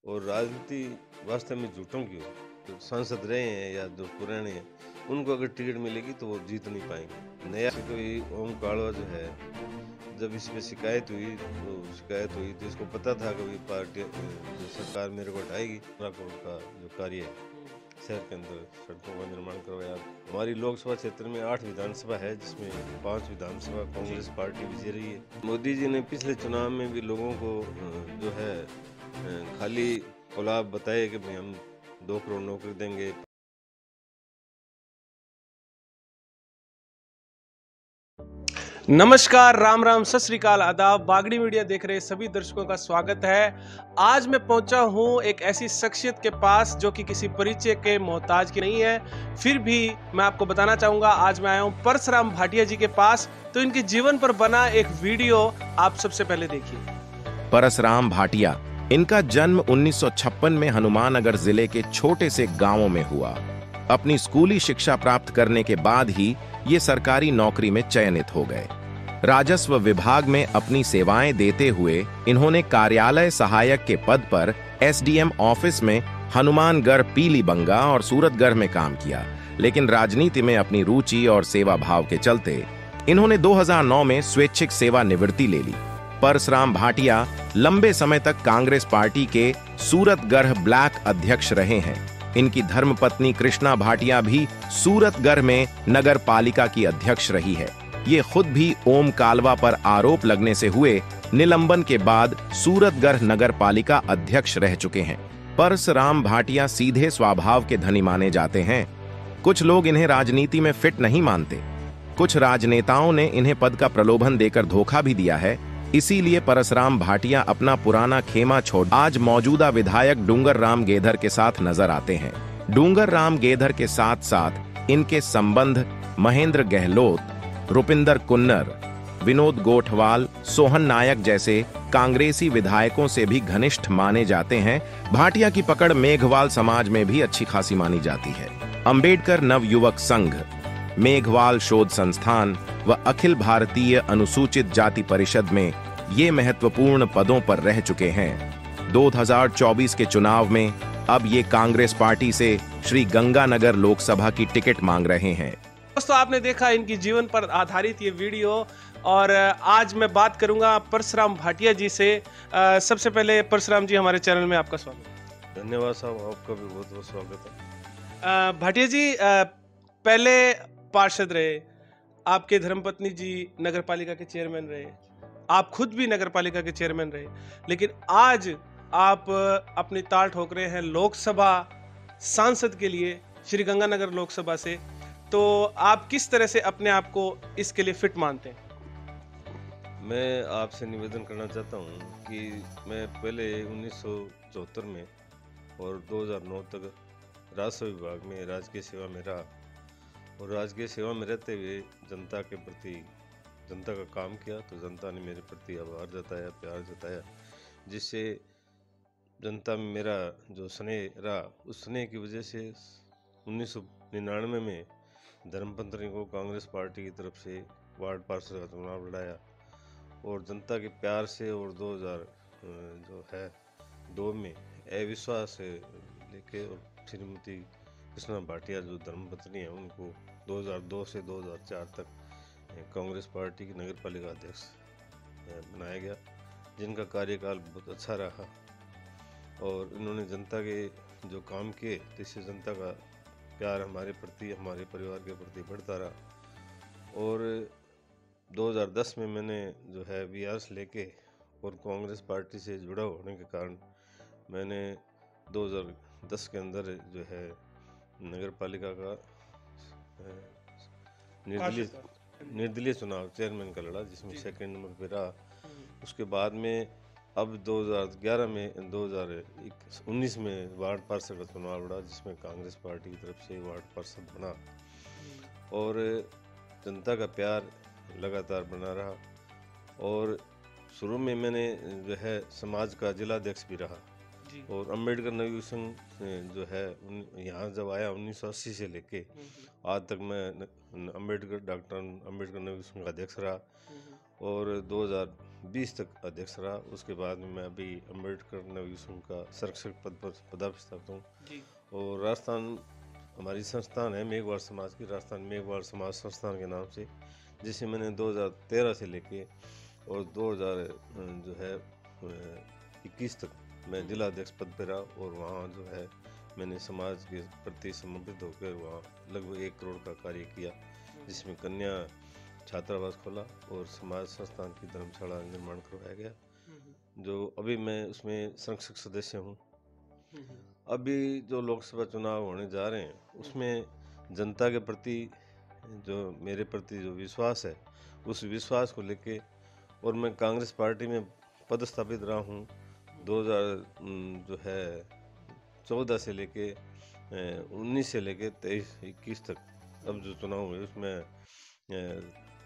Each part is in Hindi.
और राजनीति वास्तव में झूठों की हो। जो सांसद रहे हैं या जो पुराने हैं, उनको अगर टिकट मिलेगी तो वो जीत नहीं पाएंगे। नया से कोई ओम कालवा जो है, जब इस पे शिकायत हुई तो इसको पता था कि पार्टी जो सरकार मेरे को हटाएगी। 15 करोड़ का जो कार्य है शहर के अंदर सड़कों का निर्माण करवाया। हमारी लोकसभा क्षेत्र में 8 विधानसभा है, जिसमें 5 विधानसभा कांग्रेस पार्टी विजय रही है। मोदी जी ने पिछले चुनाव में भी लोगों को जो है खाली गुलाब बताए कि भाई हम 2 करोड़ नौकरी देंगे। नमस्कार, राम राम, सत श्री अकाल, आदाब। बागड़ी मीडिया देख रहे सभी दर्शकों का स्वागत है। आज मैं पहुंचा हूं एक ऐसी शख्सियत के पास जो कि किसी परिचय के मोहताज की नहीं है। फिर भी मैं आपको बताना चाहूंगा, आज मैं आया हूं परसराम भाटिया जी के पास। तो इनके जीवन पर बना एक वीडियो आप सबसे पहले देखिए। परसराम भाटिया, इनका जन्म 1956 में हनुमाननगर जिले के छोटे से गांवों में हुआ। अपनी स्कूली शिक्षा प्राप्त करने के बाद ही ये सरकारी नौकरी में चयनित हो गए। राजस्व विभाग में अपनी सेवाएं देते हुए इन्होंने कार्यालय सहायक के पद पर एसडीएम ऑफिस में हनुमानगढ़, पीलीबंगा और सूरतगढ़ में काम किया। लेकिन राजनीति में अपनी रुचि और सेवा भाव के चलते इन्होंने 2009 में स्वैच्छिक सेवा निवृत्ति ले ली। परसराम भाटिया लंबे समय तक कांग्रेस पार्टी के सूरतगढ़ ब्लॉक अध्यक्ष रहे हैं। इनकी धर्मपत्नी कृष्णा भाटिया भी सूरतगढ़ में नगर पालिका की अध्यक्ष रही है। ये खुद भी ओम कालवा पर आरोप लगने से हुए निलंबन के बाद सूरतगढ़ नगर पालिका अध्यक्ष रह चुके हैं। परसराम भाटिया सीधे स्वभाव के धनी माने जाते हैं। कुछ लोग इन्हें राजनीति में फिट नहीं मानते। कुछ राजनेताओं ने इन्हें पद का प्रलोभन देकर धोखा भी दिया है। इसीलिए परसराम भाटिया अपना पुराना खेमा छोड़ आज मौजूदा विधायक डूंगर राम गेधर के साथ नजर आते हैं। डूंगर राम गेधर के साथ साथ इनके संबंध महेंद्र गहलोत, रुपिंदर कुन्नर, विनोद गोठवाल, सोहन नायक जैसे कांग्रेसी विधायकों से भी घनिष्ठ माने जाते हैं। भाटिया की पकड़ मेघवाल समाज में भी अच्छी खासी मानी जाती है। अंबेडकर नवयुवक संघ, मेघवाल शोध संस्थान व अखिल भारतीय अनुसूचित जाति परिषद में ये महत्वपूर्ण पदों पर रह चुके हैं। 2024 के चुनाव में अब ये कांग्रेस पार्टी से श्री गंगानगर लोकसभा की टिकट मांग रहे हैं। दोस्तों, आपने देखा इनकी जीवन पर आधारित ये वीडियो, और आज मैं बात करूंगा परसराम भाटिया जी से। सबसे पहले परसराम जी, हमारे चैनल में आपका स्वागत है। धन्यवाद साहब, आपका भी बहुत बहुत स्वागत है। भाटिया जी, पहले पार्षद रहे, आपके धर्मपत्नी जी नगर पालिका के चेयरमैन रहे, आप खुद भी नगर पालिका के चेयरमैन रहे, लेकिन आज आप अपनी ताल ठोक रहे हैं लोकसभा सांसद के लिए श्री गंगानगर लोकसभा से। तो आप किस तरह से अपने आप को इसके लिए फिट मानते हैं? मैं आपसे निवेदन करना चाहता हूँ कि मैं पहले 1974 में और 2009 तक राजस्व विभाग में राजकीय सेवा में रहा, और राजकीय सेवा में रहते हुए जनता के प्रति जनता का काम किया, तो जनता ने मेरे प्रति आभार जताया, प्यार जताया, जिससे जनता में मेरा जो स्नेह रहा, उस स्नेह की वजह से 1999 में धर्मपत्नी को कांग्रेस पार्टी की तरफ से वार्ड पार्षद का चुनाव लड़ाया, और जनता के प्यार से, और 2000 जो है 2 में अविश्वास लेके, और श्रीमती कृष्णा भाटिया जो धर्मपत्नी है, उनको 2002 से 2004 तक कांग्रेस पार्टी की नगर पालिका अध्यक्ष बनाया गया, जिनका कार्यकाल बहुत अच्छा रहा, और इन्होंने जनता के जो काम किए, जिससे जनता का प्यार हमारे प्रति, हमारे परिवार के प्रति बढ़ता रहा। और 2010 में मैंने जो है वीआरएस लेके और कांग्रेस पार्टी से जुड़ा होने के कारण मैंने 2010 के अंदर जो है नगर पालिका का निर्दलीय चुनाव चेयरमैन का लड़ा, जिसमें सेकंड नंबर पे रहा। उसके बाद में अब 2011 में 2019 में वार्ड पार्षद का चुनाव लड़ा, जिसमें कांग्रेस पार्टी की तरफ से वार्ड पार्षद बना, और जनता का प्यार लगातार बना रहा। और शुरू में मैंने जो है समाज का जिलाध्यक्ष भी रहा, और अंबेडकर नवयुवक संघ जो है यहाँ जब आया 1980 से लेके आज तक मैं डॉक्टर अंबेडकर नवयुवक संघ का अध्यक्ष रहा, और 20 तक अध्यक्ष रहा। उसके बाद में मैं अभी अम्बेडकर नवी संघ का संरक्षक पद पर पदस्थापित हूँ। जी और राजस्थान हमारी संस्थान है मेघवाड़ समाज की, राजस्थान मेघवाड़ समाज संस्थान के नाम से, जिसे मैंने 2013 से लेके और 2021 तक मैं जिला अध्यक्ष पद पर रहा। और वहाँ जो है मैंने समाज के प्रति समर्पित होकर वहाँ लगभग 1 करोड़ का कार्य किया, जिसमें कन्या छात्रावास खोला और समाज संस्थान की धर्मशाला निर्माण करवाया गया, जो अभी मैं उसमें संरक्षक सदस्य हूँ। अभी जो लोकसभा चुनाव होने जा रहे हैं उसमें जनता के प्रति जो मेरे प्रति जो विश्वास है, उस विश्वास को लेके, और मैं कांग्रेस पार्टी में पदस्थापित रहा हूँ 2014 से लेके 19 से लेके 23-21 तक। अब जो चुनाव हुए उसमें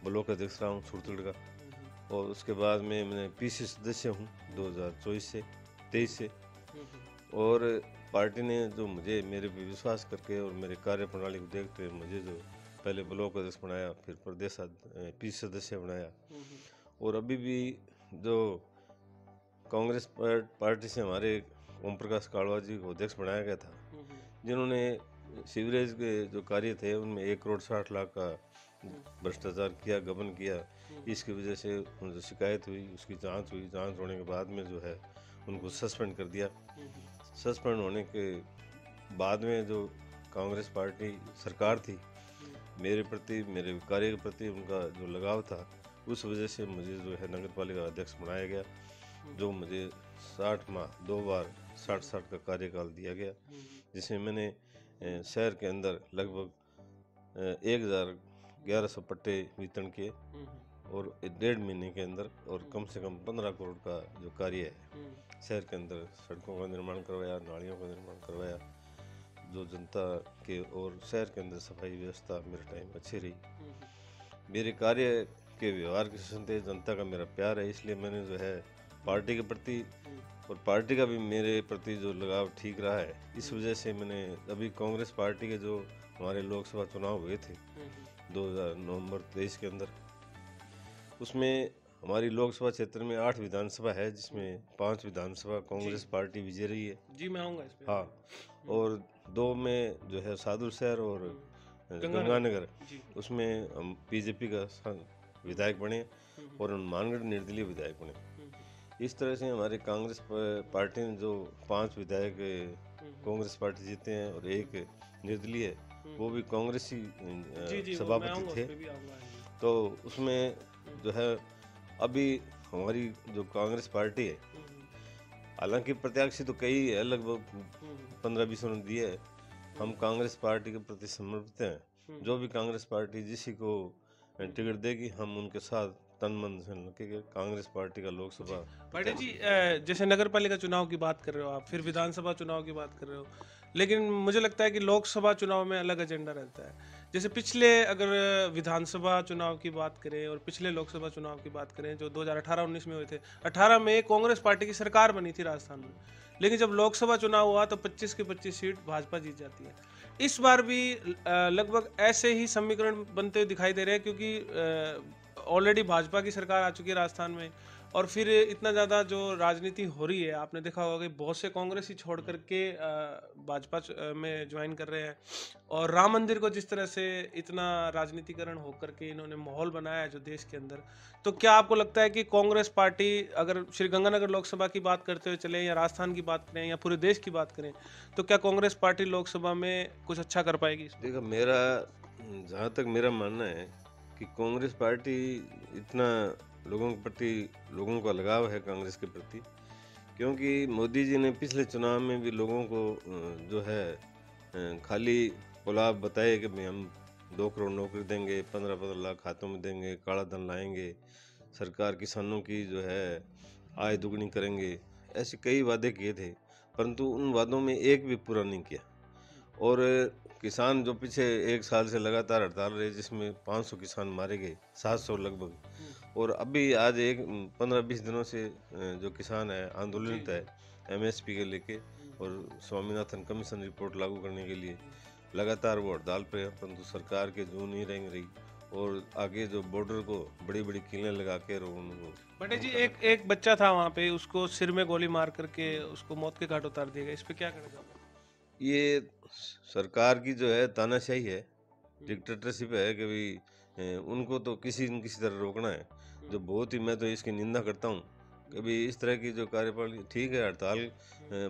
ब्लॉक अध्यक्ष रहा हूँ छुड़तुड़ का, और उसके बाद में मैं पीसी सदस्य हूँ 2024 से 23 से। और पार्टी ने जो मुझे मेरे पे विश्वास करके और मेरे कार्य प्रणाली को देखते हुए मुझे जो पहले ब्लॉक अध्यक्ष बनाया, फिर प्रदेश पीसी सदस्य बनाया, और अभी भी जो कांग्रेस पार्टी से हमारे ओम प्रकाश कालवा जी को अध्यक्ष बनाया गया था, जिन्होंने सीवरेज के जो कार्य थे उनमें 1 करोड़ 60 लाख का भ्रष्टाचार किया, गबन किया। इसकी वजह से जो शिकायत हुई उसकी जांच हुई, जांच होने के बाद में जो है उनको सस्पेंड कर दिया। सस्पेंड होने के बाद में जो कांग्रेस पार्टी सरकार थी, मेरे प्रति, मेरे कार्य के प्रति उनका जो लगाव था, उस वजह से मुझे जो है नगर पालिका अध्यक्ष बनाया गया, जो मुझे 60 माह 2 बार 60 का कार्यकाल दिया गया, जिसमें मैंने शहर के अंदर लगभग 1100 पट्टे वितरण किए और 1.5 महीने के अंदर, और कम से कम 15 करोड़ का जो कार्य है शहर के अंदर, सड़कों का निर्माण करवाया, नालियों का निर्माण करवाया, जो जनता के और शहर के अंदर सफाई व्यवस्था मेरे टाइम अच्छी रही। मेरे कार्य के व्यवहार के चलते जनता का मेरा प्यार है, इसलिए मैंने जो है पार्टी के प्रति और पार्टी का भी मेरे प्रति जो लगाव ठीक रहा है। इस वजह से मैंने अभी कांग्रेस पार्टी के जो हमारे लोकसभा चुनाव हुए थे 2023 के अंदर, उसमें हमारी लोकसभा क्षेत्र में 8 विधानसभा है, जिसमें 5 विधानसभा कांग्रेस पार्टी विजय रही है। जी मैं आऊँगा इस पे। हाँ, और 2 में जो है सादुल शहर और गंगानगर, उसमें हम बीजेपी का विधायक बने और हनुमानगढ़ निर्दलीय विधायक बने। इस तरह से हमारे कांग्रेस पार्टी ने जो 5 विधायक कांग्रेस पार्टी जीते हैं और 1 निर्दलीय, वो भी कांग्रेसी सभापति थे। तो उसमें जो है अभी हमारी जो कांग्रेस पार्टी है, हालांकि प्रत्याशी तो कई है, लगभग 15-20 उन्होंने दिए है। हम कांग्रेस पार्टी के प्रति समर्पित हैं। जो भी कांग्रेस पार्टी जिसी को टिकट देगी, हम उनके साथ तन मन से लगेंगे। कांग्रेस पार्टी का लोकसभा पाटिल जी, जैसे नगर पालिका चुनाव की बात कर रहे हो आप, फिर विधानसभा चुनाव की बात कर रहे हो, लेकिन मुझे लगता है कि लोकसभा चुनाव में अलग एजेंडा रहता है। जैसे पिछले अगर विधानसभा चुनाव की बात करें और पिछले लोकसभा चुनाव की बात करें जो 2018-19 में हुए थे, 18 में कांग्रेस पार्टी की सरकार बनी थी राजस्थान में, लेकिन जब लोकसभा चुनाव हुआ तो 25 की 25 सीट भाजपा जीत जाती है। इस बार भी लगभग ऐसे ही समीकरण बनते हुए दिखाई दे रहे हैं, क्योंकि ऑलरेडी भाजपा की सरकार आ चुकी है राजस्थान में, और फिर इतना ज़्यादा जो राजनीति हो रही है, आपने देखा होगा कि बहुत से कांग्रेस ही छोड़ करके भाजपा में ज्वाइन कर रहे हैं। और राम मंदिर को जिस तरह से इतना राजनीतिकरण होकर के इन्होंने माहौल बनाया है जो देश के अंदर, तो क्या आपको लगता है कि कांग्रेस पार्टी, अगर श्री गंगानगर लोकसभा की बात करते हुए चले या राजस्थान की बात करें या पूरे देश की बात करें, तो क्या कांग्रेस पार्टी लोकसभा में कुछ अच्छा कर पाएगी? देखो, मेरा जहाँ तक मेरा मानना है कि कांग्रेस पार्टी इतना लोगों के प्रति, लोगों का लगाव है कांग्रेस के प्रति, क्योंकि मोदी जी ने पिछले चुनाव में भी लोगों को जो है खाली पुलाव बताए कि भाई हम 2 करोड़ नौकरी देंगे, 15-15 लाख खातों में देंगे, काला धन लाएंगे, सरकार किसानों की जो है आय दुगनी करेंगे, ऐसे कई वादे किए थे, परंतु उन वादों में एक भी पूरा नहीं किया। और किसान जो पीछे 1 साल से लगातार हड़ताल रहे, जिसमें 500 किसान मारे गए, 700 लगभग, और अभी आज 15-20 दिनों से जो किसान है आंदोलित है MSP के लेके, और स्वामीनाथन कमीशन रिपोर्ट लागू करने के लिए लगातार वो हड़ताल पे है, परंतु सरकार के जू नहीं रेंग रही। और आगे जो बॉर्डर को बड़ी बड़ी कीलें लगा के और उनको बटे जी, एक बच्चा था वहाँ पे, उसको सिर में गोली मार करके उसको मौत के घाट उतार दिया गया, इस पे क्या कहना चाहोगे? ये सरकार की जो है तानाशाही है, डिक्टेटरशिप है कि भाई उनको तो किसी न किसी तरह रोकना है, जो बहुत ही मैं तो इसकी निंदा करता हूँ। कभी इस तरह की जो कार्यप्रणाली ठीक है, हड़ताल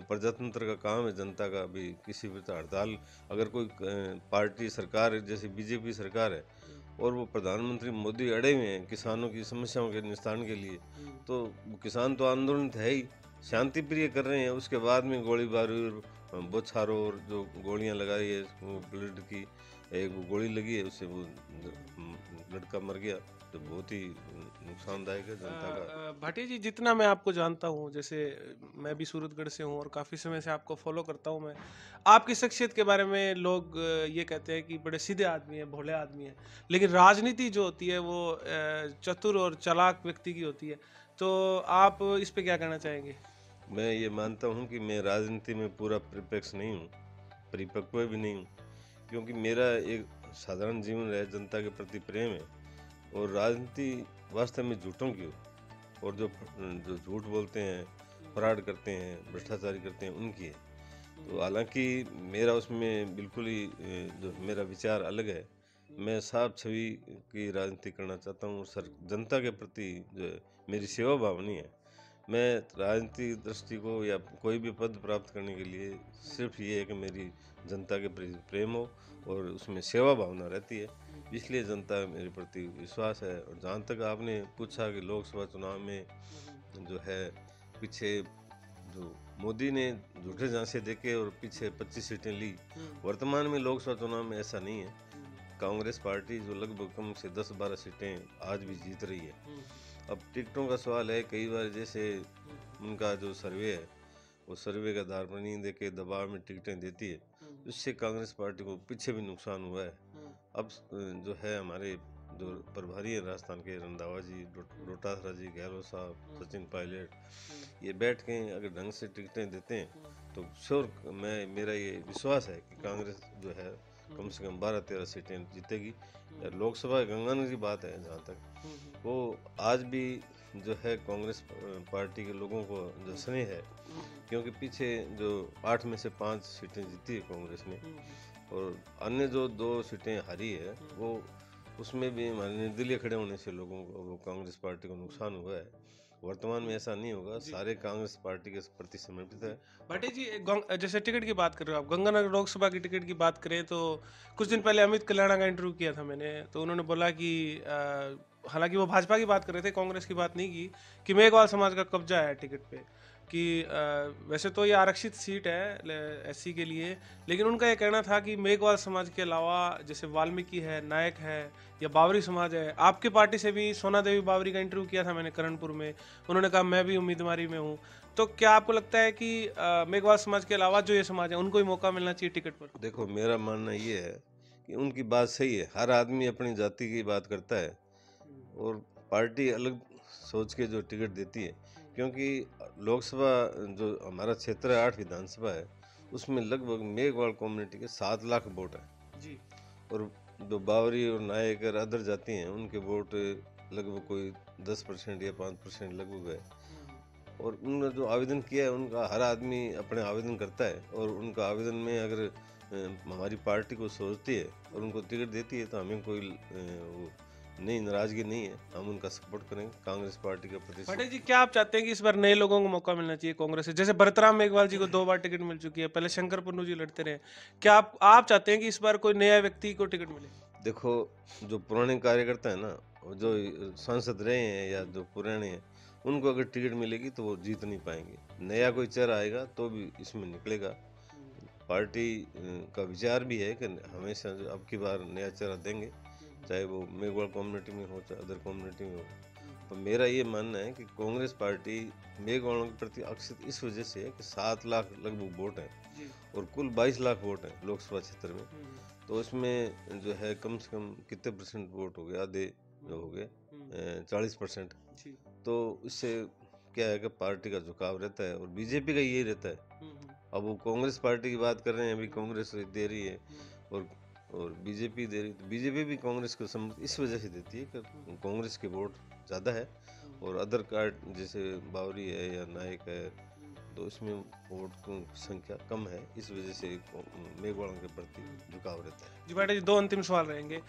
प्रजातंत्र का काम है, जनता का भी किसी भी तरह हड़ताल अगर कोई पार्टी सरकार जैसे बीजेपी सरकार है और वो प्रधानमंत्री मोदी अड़े हुए हैं किसानों की समस्याओं के निस्तारण के लिए, तो किसान तो आंदोलन है ही, शांति प्रिय कर रहे हैं, उसके बाद में गोलीबारी और बौछारों और जो गोलियां लगाई है वो ब्लड की एक वो गोली लगी है, उससे वो लड़का मर गया, तो बहुत ही नुकसानदायक है जनता का। भाटिया जी, जितना मैं आपको जानता हूँ, जैसे मैं भी सूरतगढ़ से हूँ और काफ़ी समय से आपको फॉलो करता हूँ मैं, आपकी शख्सियत के बारे में लोग ये कहते हैं कि बड़े सीधे आदमी हैं, भोले आदमी हैं, लेकिन राजनीति जो होती है वो चतुर और चालाक व्यक्ति की होती है। तो आप इस पे क्या कहना चाहेंगे? मैं ये मानता हूँ कि मैं राजनीति में पूरा परिपक्ष नहीं हूँ, परिपक्व भी नहीं हूँ, क्योंकि मेरा एक साधारण जीवन है, जनता के प्रति प्रेम है, और राजनीति वास्तव में झूठों की हो, और जो जो झूठ बोलते हैं, फ्रॉड करते हैं, भ्रष्टाचारी करते हैं, उनकी है। तो हालांकि मेरा उसमें बिल्कुल ही जो मेरा विचार अलग है, मैं साफ छवि की राजनीति करना चाहता हूँ, और सर जनता के प्रति जो है मेरी सेवा भावनी है। मैं राजनीतिक दृष्टि को या कोई भी पद प्राप्त करने के लिए सिर्फ ये है कि मेरी जनता के प्रति प्रेम हो और उसमें सेवा भावना रहती है, इसलिए जनता का मेरे प्रति विश्वास है। और जहाँ तक आपने पूछा कि लोकसभा चुनाव में जो है पीछे जो मोदी ने झूठे झांसे देके और पीछे 25 सीटें ली, वर्तमान में लोकसभा चुनाव में ऐसा नहीं है। कांग्रेस पार्टी जो लगभग कम से 10-12 सीटें आज भी जीत रही है। अब टिकटों का सवाल है, कई बार जैसे उनका जो सर्वे है वो सर्वे का आधार पर नहीं देके दबाव में टिकटें देती है, इससे कांग्रेस पार्टी को पीछे भी नुकसान हुआ है। अब जो है हमारे जो प्रभारी है राजस्थान के, रंधावा जी, डोटासरा जी, गहलोत साहब, सचिन पायलट, ये बैठ के अगर ढंग से टिकटें देते हैं तो श्योर मेरा ये विश्वास है कि कांग्रेस जो है कम से कम 12-13 सीटें जीतेगी। लोकसभा गंगानगर की बात है जहाँ तक, वो आज भी जो है कांग्रेस पार्टी के लोगों को जो स्नेह है, क्योंकि पीछे जो 8 में से 5 सीटें जीती है कांग्रेस ने, और अन्य जो 2 सीटें हारी है वो उसमें भी हमारे निर्दलीय खड़े होने से लोगों को वो कांग्रेस पार्टी को नुकसान हुआ है। वर्तमान में ऐसा नहीं होगा, सारे कांग्रेस पार्टी के प्रति समर्पित है। भाटी जी, जैसे टिकट की बात कर रहे हो आप, गंगानगर लोकसभा की टिकट की बात करें तो कुछ दिन पहले अमित कल्याणा का इंटरव्यू किया था मैंने, तो उन्होंने बोला कि हालांकि वो भाजपा की बात कर रहे थे, कांग्रेस की बात नहीं की, कि मेघवाल समाज का कब्जा है टिकट पे, कि वैसे तो ये आरक्षित सीट है एससी के लिए, लेकिन उनका ये कहना था कि मेघवाल समाज के अलावा जैसे वाल्मीकि है, नायक है या बावरी समाज है, आपकी पार्टी से भी सोना देवी बावरी का इंटरव्यू किया था मैंने करणपुर में, उन्होंने कहा मैं भी उम्मीदवारी में हूँ। तो क्या आपको लगता है कि मेघवाल समाज के अलावा जो ये समाज है उनको भी मौका मिलना चाहिए टिकट पर? देखो, मेरा मानना ये है कि उनकी बात सही है, हर आदमी अपनी जाति की बात करता है और पार्टी अलग सोच के जो टिकट देती है, क्योंकि लोकसभा जो हमारा क्षेत्र है 8 विधानसभा है, उसमें लगभग मेघवाल कम्युनिटी के 7 लाख वोट है जी। और जो बावरी और नायक और अदर जाति हैं उनके वोट लगभग कोई 10% या 5% लगभग है। और उन्होंने जो आवेदन किया है उनका हर आदमी अपने आवेदन करता है, और उनका आवेदन में अगर हमारी पार्टी को सोचती है और उनको टिकट देती है तो हमें कोई वो नहीं, नाराजगी नहीं है, हम उनका सपोर्ट करेंगे कांग्रेस पार्टी के प्रति। पटेल जी, क्या आप चाहते हैं कि इस बार नए लोगों को मौका मिलना चाहिए कांग्रेस से? जैसे भरतराम मेघवाल जी को 2 बार टिकट मिल चुकी है, पहले शंकर पुन्नू जी लड़ते रहे, क्या आप चाहते हैं कि इस बार कोई नया व्यक्ति को टिकट मिले? देखो, जो पुराने कार्यकर्ता है ना, जो सांसद रहे हैं या जो पुराने हैं, उनको अगर टिकट मिलेगी तो वो जीत नहीं पाएंगे, नया कोई चेहरा आएगा तो भी इसमें निकलेगा। पार्टी का विचार भी है कि हमेशा अब की बार नया चेहरा देंगे, चाहे वो मेघवाल कम्युनिटी में हो चाहे अदर कम्युनिटी में हो। तो मेरा ये मानना है कि कांग्रेस पार्टी मेघवालों के प्रति आकर्षित इस वजह से है कि 7 लाख लगभग वोट हैं और कुल 22 लाख वोट हैं लोकसभा क्षेत्र में, तो उसमें जो है कम से कम कितने परसेंट वोट हो गए, आधे जो हो गए 40%। तो इससे क्या है कि पार्टी का झुकाव रहता है और बीजेपी का यही रहता है। अब वो कांग्रेस पार्टी की बात कर रहे हैं, अभी कांग्रेस दे रही है और और बीजेपी दे रही, तो बीजेपी भी कांग्रेस को समर्थन इस वजह से देती है कि कांग्रेस के वोट ज़्यादा है और अदर कार्ड जैसे बावरी है या नायक है तो इसमें वोट की संख्या कम है, इस वजह से मेघवालों के प्रति झुकाव रहता है। जी भाटिया जी, दो अंतिम सवाल रहेंगे।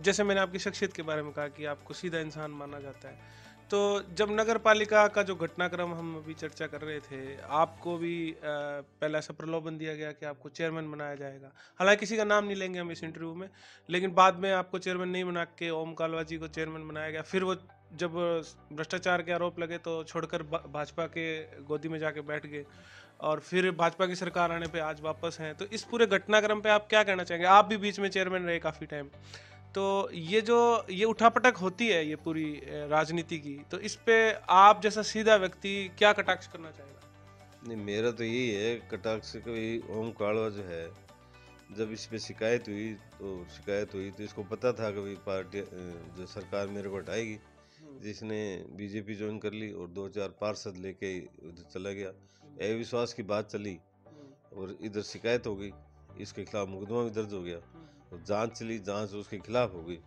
जैसे मैंने आपकी शख्सियत के बारे में कहा कि आपको सीधा इंसान माना जाता है, तो जब नगर पालिका का जो घटनाक्रम हम अभी चर्चा कर रहे थे, आपको भी पहले ऐसा प्रलोभन दिया गया कि आपको चेयरमैन बनाया जाएगा। हालांकि किसी का नाम नहीं लेंगे हम इस इंटरव्यू में, लेकिन बाद में आपको चेयरमैन नहीं बना के ओम कालवा जी को चेयरमैन बनाया गया। फिर वो जब भ्रष्टाचार के आरोप लगे तो छोड़कर भाजपा के गोदी में जाके बैठ गए और फिर भाजपा की सरकार आने पे आज वापस हैं। तो इस पूरे घटनाक्रम पे आप क्या कहना चाहेंगे? आप भी बीच में चेयरमैन रहे काफ़ी टाइम, तो ये उठापटक होती है ये पूरी राजनीति की, तो इस पे आप जैसा सीधा व्यक्ति क्या कटाक्ष करना चाहेगा? नहीं, मेरा तो यही है कटाक्ष कि ओम कालवा जो है, जब इस पे शिकायत हुई तो इसको पता था कि पार्टी जो सरकार मेरे को हटाएगी, जिसने बीजेपी ज्वाइन कर ली और 2-4 पार्षद लेके उधर चला गया। अविश्वास की बात चली और इधर शिकायत हो गई, इसके खिलाफ मुकदमा भी दर्ज हो गया और जांच चली, जांच उसके खिलाफ हो गई।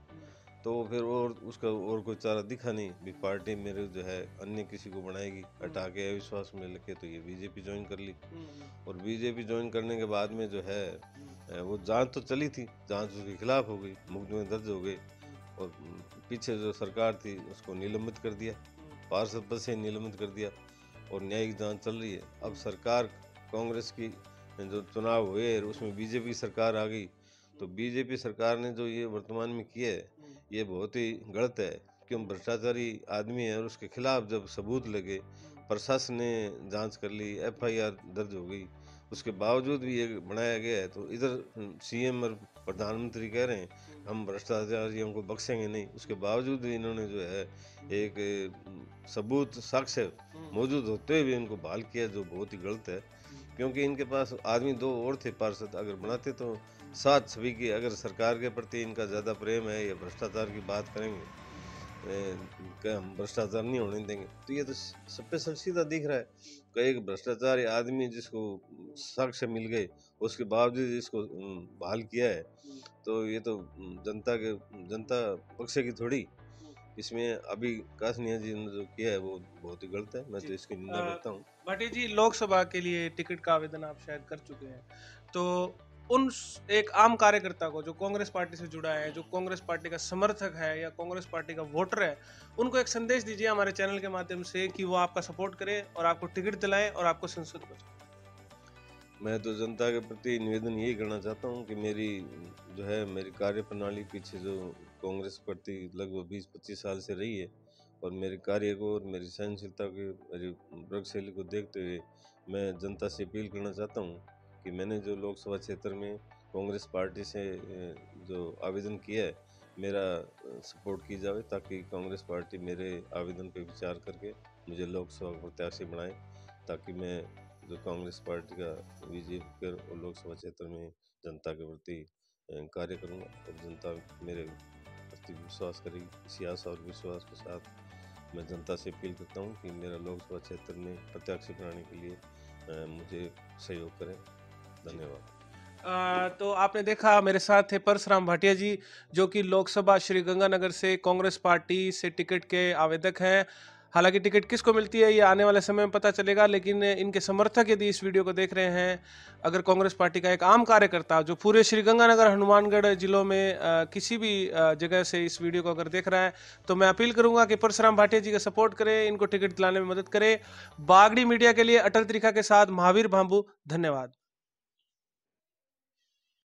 तो फिर और उसका और कोई चारा दिखा नहीं भी पार्टी मेरे जो है अन्य किसी को बनाएगी, हटा के अविश्वास में लेके तो ये बीजेपी ज्वाइन कर ली। और बीजेपी ज्वाइन करने के बाद में जो है वो जांच तो चली थी, जांच उसके खिलाफ हो गई, मुकदमे दर्ज हो गए और पीछे जो सरकार थी उसको निलंबित कर दिया, पार्षद पद से निलंबित कर दिया और न्यायिक जांच चल रही है। अब सरकार कांग्रेस की जो चुनाव हुए उसमें बीजेपी सरकार आ गई, तो बीजेपी सरकार ने जो ये वर्तमान में किया है ये बहुत ही गलत है, क्यों भ्रष्टाचारी आदमी है और उसके खिलाफ जब सबूत लगे, प्रशासन ने जांच कर ली, एफआईआर दर्ज हो गई, उसके बावजूद भी ये बनाया गया है। तो इधर सीएम और प्रधानमंत्री कह रहे हैं हम भ्रष्टाचारियों को बख्शेंगे नहीं, उसके बावजूद भी इन्होंने जो है एक सबूत साक्ष्य मौजूद होते हुए भी इनको बहाल किया, जो बहुत ही गलत है। क्योंकि इनके पास आदमी 2 और थे पार्षद, अगर बनाते तो साथ सभी की, अगर सरकार के प्रति इनका ज़्यादा प्रेम है या भ्रष्टाचार की बात करेंगे कि हम भ्रष्टाचार नहीं होने देंगे, तो ये तो सब पे सीधा दिख रहा है कि एक भ्रष्टाचारी आदमी जिसको साक्ष्य मिल गए उसके बावजूद इसको बहाल किया है, तो ये तो जनता पक्ष की थोड़ी, इसमें अभी कासनिया जी ने जो किया है वो बहुत ही गलत है, मैं तो इसकी निंदा करता हूँ। भाटिया जी, लोकसभा के लिए टिकट का आवेदन आप शायद कर चुके हैं, तो उन एक आम कार्यकर्ता को जो कांग्रेस पार्टी से जुड़ा है, जो कांग्रेस पार्टी का समर्थक है या कांग्रेस पार्टी का वोटर है, उनको एक संदेश दीजिए हमारे चैनल के माध्यम से कि वो आपका सपोर्ट करे और आपको टिकट दिलाए और आपको संसद पहुंचाए। मैं तो जनता के प्रति निवेदन यही करना चाहता हूँ कि मेरी कार्य प्रणाली पीछे जो कांग्रेस प्रति लगभग 20-25 साल से रही है और मेरे कार्य को और मेरी सहनशीलता के मेरी प्रगतिशील को देखते हुए मैं जनता से अपील करना चाहता हूँ कि मैंने जो लोकसभा क्षेत्र में कांग्रेस पार्टी से जो आवेदन किया है, मेरा सपोर्ट की जाए ताकि कांग्रेस पार्टी मेरे आवेदन पर विचार करके मुझे लोकसभा प्रत्याशी बनाए, ताकि मैं जो कांग्रेस पार्टी का विजय कर और लोकसभा क्षेत्र में जनता के प्रति कार्य करूँगा और जनता मेरे प्रति विश्वास करेगी। इसी आशा और विश्वास के साथ मैं जनता से अपील करता हूँ कि मेरा लोकसभा क्षेत्र में प्रत्याशी बनाने के लिए मुझे सहयोग करें। धन्यवाद। तो आपने देखा मेरे साथ थे परसराम भाटिया जी, जो कि लोकसभा श्री गंगानगर से कांग्रेस पार्टी से टिकट के आवेदक हैं। हालांकि टिकट किसको मिलती है ये आने वाले समय में पता चलेगा, लेकिन इनके समर्थक यदि इस वीडियो को देख रहे हैं, अगर कांग्रेस पार्टी का एक आम कार्यकर्ता जो पूरे श्री गंगानगर हनुमानगढ़ जिलों में किसी भी जगह से इस वीडियो को अगर देख रहा है, तो मैं अपील करूंगा कि परसराम भाटिया जी का सपोर्ट करें, इनको टिकट दिलाने में मदद करें। बागड़ी मीडिया के लिए अटल त्रिखा के साथ महावीर भांबू, धन्यवाद।